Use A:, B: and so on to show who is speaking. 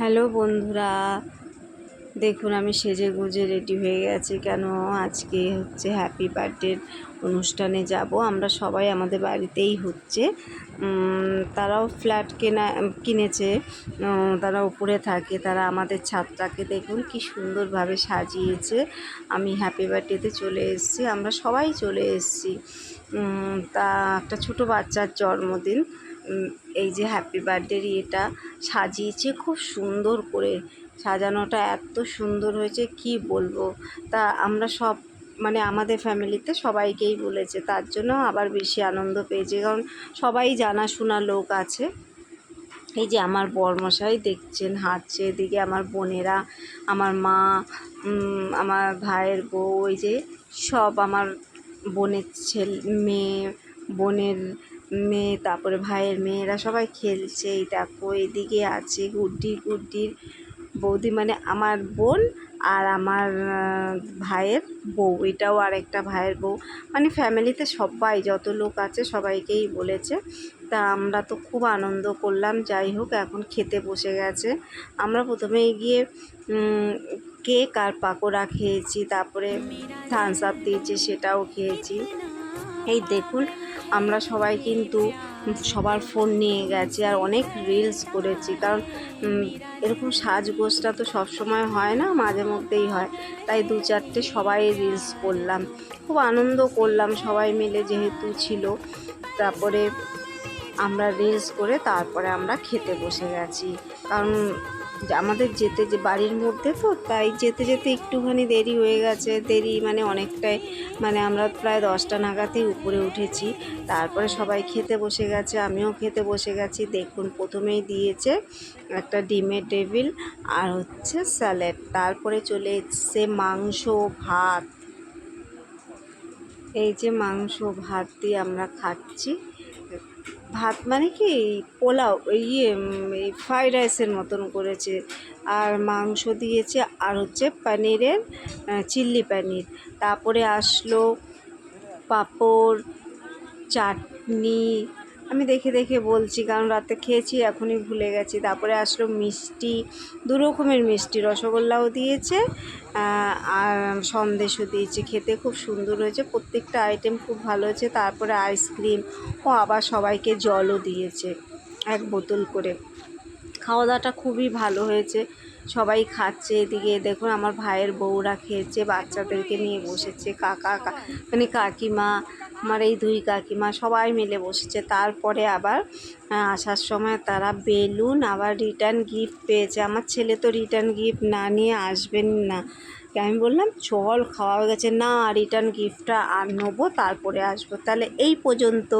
A: Hello বন্ধুরা, দেখুন আমি সেজে গুজে রেডি হয়ে গেছি। কেন আজকে হচ্ছে হ্যাপি বার্থডের অনুষ্ঠানে যাব। আমরা সবাই আমাদের বাড়িতেই হচ্ছে। তারাও ফ্ল্যাট কিনেছে, তারা উপরে থাকে। তারা আমাদের ছাদটাকে দেখুন কি সুন্দরভাবে সাজিয়েছে। আমি হ্যাপি বার্থডেতে চলে এসেছি, আমরা সবাই চলে এসেছি। তা একটা ছোটো বাচ্চার জন্মদিন। এই যে হ্যাপি বার্থডের এটা সাজিয়েছে খুব সুন্দর করে। সাজানোটা এত সুন্দর হয়েছে কি বলবো। তা আমরা সব মানে আমাদের ফ্যামিলিতে সবাইকেই বলেছে, তার জন্য আবার বেশি আনন্দ পেয়েছে, কারণ সবাই জানাশোনা লোক আছে। এই যে আমার বরমশাই দেখছেন হাঁটছে, এদিকে আমার বোনেরা, আমার মা, আমার ভাইয়ের বউ, এই যে সব আমার বোনের মেয়ে, বোনের মেয়ে, তারপরে ভাইয়ের মেয়েরা সবাই খেলছে। এই দেখো এদিকে আছে গুড্ডির বৌদি, মানে আমার বোন আর আমার ভাইয়ের বউ, এটাও আরেকটা ভাইয়ের বউ। মানে ফ্যামিলিতে সবাই যত লোক আছে সবাইকেই বলেছে। তা আমরা তো খুব আনন্দ করলাম। যাই হোক, এখন খেতে বসে গেছে। আমরা প্রথমে গিয়ে কেক আর পাকোড়া খেয়েছি, তারপরে থামস আপ দিয়েছে সেটাও খেয়েছি। এই দেখুন আমরা সবাই কিন্তু সবার ফোন নিয়ে গেছি আর অনেক রিলস করেছি, কারণ এরকম সাজগোজটা তো সবসময় হয় না, মাঝে মধ্যেই হয়। তাই 2-4টে সবাই রিলস করলাম, খুব আনন্দ করলাম সবাই মিলে যেহেতু ছিল। তারপরে আমরা রিলস করে তারপরে আমরা খেতে বসে গেছি, কারণ আমাদের যেতে যে বাড়ির মধ্যে তো, তাই যেতে যেতে একটুখানি দেরি হয়ে গেছে। দেরি মানে অনেকটাই, মানে আমরা প্রায় 10টা নাগাদই উপরে উঠেছি। তারপরে সবাই খেতে বসে গেছে, আমিও খেতে বসে গেছি। দেখুন প্রথমেই দিয়েছে একটা ডিমের টেবিল আর হচ্ছে স্যালাড, তারপরে চলে এসছে মাংস ভাত। এই যে মাংস ভাত দিয়ে আমরা খাচ্ছি। ভাত মানে কি পোলাও, এই ফ্রাইড রাইসের মতন করেছে। আর মাংস দিয়েছে আর হচ্ছে পনিরের চিল্লি পনির। তারপরে আসলো পাঁপড়, চাটনি। আমি দেখে দেখে বলছি, কারণ রাতে খেয়েছি এখনই ভুলে গেছি। তারপরে আসলো মিষ্টি, 2 রকমের মিষ্টি, রসগোল্লাও দিয়েছে আর সন্দেশও দিয়েছে। খেতে খুব সুন্দর হয়েছে, প্রত্যেকটা আইটেম খুব ভালো হয়েছে। তারপরে আইসক্রিম ও আবার সবাইকে জলও দিয়েছে 1 বোতল করে। খাওয়া দাওয়াটা খুবই ভালো হয়েছে, সবাই খাচ্ছে। এদিকে দেখুন আমার ভাইয়ের বউরা খেয়েছে, বাচ্চাদেরকে নিয়ে বসেছে, মানে কাকিমা, আমার এই 2 কাকিমা সবাই মিলে বসেছে। তারপরে আবার আসার সময় তারা বেলুন আবার রিটার্ন গিফট পেয়েছে। আমার ছেলে তো রিটার্ন গিফট না নিয়ে আসবেন না, আমি বললাম চল খাওয়া হয়ে গেছে, না রিটার্ন গিফটটা আর নেবো তারপরে আসবো। তাহলে এই পর্যন্ত।